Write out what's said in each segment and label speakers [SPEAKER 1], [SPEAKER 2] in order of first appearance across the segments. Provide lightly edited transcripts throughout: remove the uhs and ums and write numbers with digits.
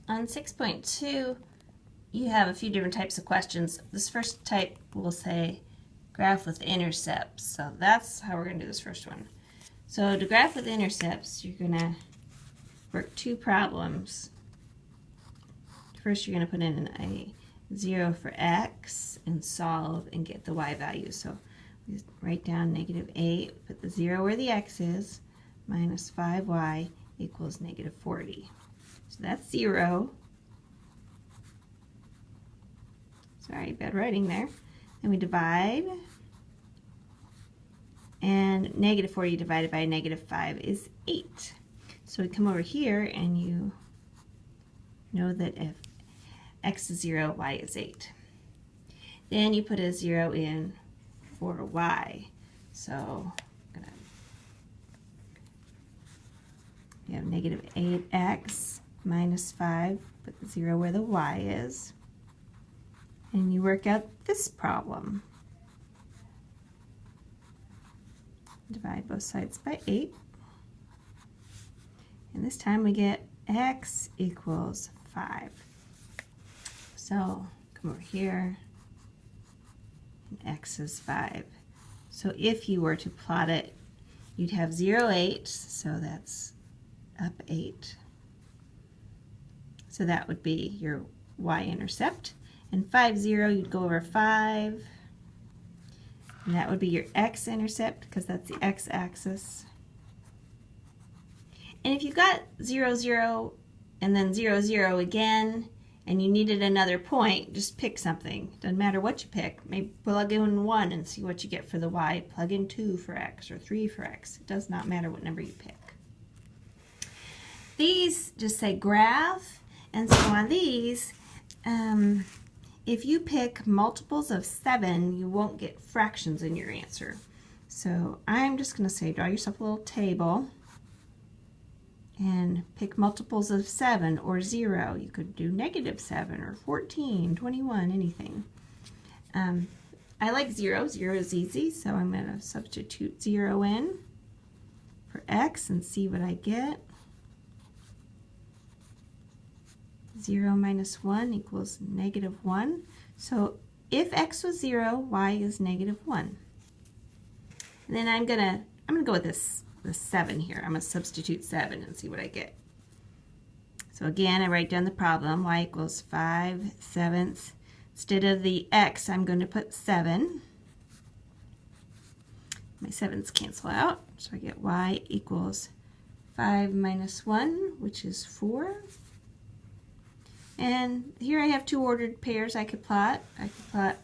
[SPEAKER 1] On 6.2, you have a few different types of questions. This first type will say graph with intercepts. So that's how we're going to do this first one. So to graph with intercepts, you're going to work two problems. First, you're going to put in a 0 for x and solve and get the y value. So we write down -8, put the 0 where the x is, minus 5y equals -40. So that's 0. Sorry, bad writing there. Then we divide, and -40 divided by -5 is 8. So we come over here and you know that if x is 0, y is 8. Then you put a 0 in for y. So you have -8x minus 5, put the 0 where the y is, and you work out this problem. Divide both sides by 8, and this time we get x equals 5. So come over here, and x is 5. So if you were to plot it, you'd have 0, 8, so that's up 8. So that would be your y-intercept. And 5, 0, you'd go over 5. And that would be your x-intercept, because that's the x-axis. And if you got 0, 0, and then 0, 0 again, and you needed another point, just pick something. Doesn't matter what you pick. Maybe plug in 1 and see what you get for the y. Plug in 2 for x or 3 for x. It does not matter what number you pick. These just say graph, and so on these, if you pick multiples of 7, you won't get fractions in your answer. So I'm just going to say draw yourself a little table and pick multiples of 7 or 0. You could do -7 or 14, 21, anything. I like 0. 0 is easy, so I'm going to substitute 0 in for x and see what I get. 0 minus 1 equals -1. So if x was 0, y is -1. And then I'm gonna go with this 7 here. I'm gonna substitute 7 and see what I get. So again, I write down the problem. Y equals 5/7. Instead of the x, I'm going to put 7. My 7's cancel out, so I get y equals 5 minus 1, which is 4. And here I have two ordered pairs I could plot. I could plot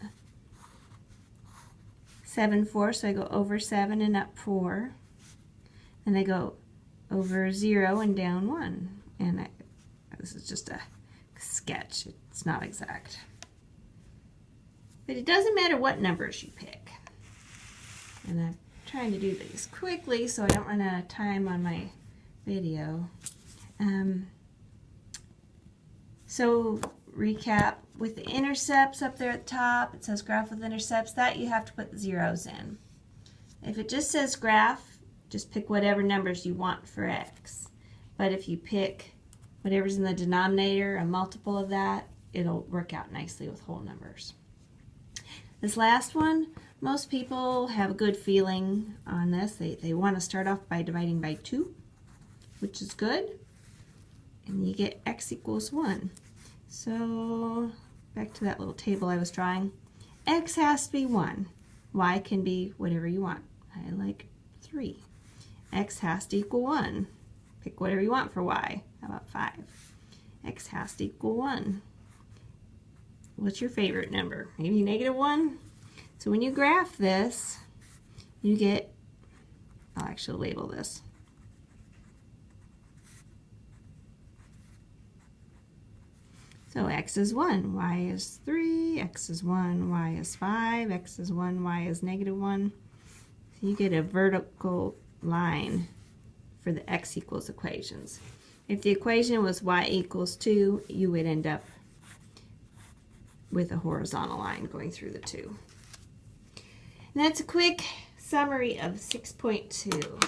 [SPEAKER 1] 7, 4, so I go over 7 and up 4. And I go over 0 and down 1. And this is just a sketch. It's not exact. But it doesn't matter what numbers you pick. And I'm trying to do these quickly so I don't run out of time on my video. So recap, with the intercepts up there at the top, it says graph with intercepts, that you have to put the zeros in. If it just says graph, just pick whatever numbers you want for x. But if you pick whatever's in the denominator, a multiple of that, it'll work out nicely with whole numbers. This last one, most people have a good feeling on this. They want to start off by dividing by 2, which is good. And you get x equals 1. So back to that little table I was drawing. X has to be 1. Y can be whatever you want. I like 3. X has to equal 1. Pick whatever you want for y. How about 5? X has to equal 1. What's your favorite number? Maybe -1? So when you graph this, you get, I'll actually label this. So x is 1, y is 3, x is 1, y is 5, x is 1, y is -1. So you get a vertical line for the x equals equations. If the equation was y equals 2, you would end up with a horizontal line going through the 2. And that's a quick summary of 6.2.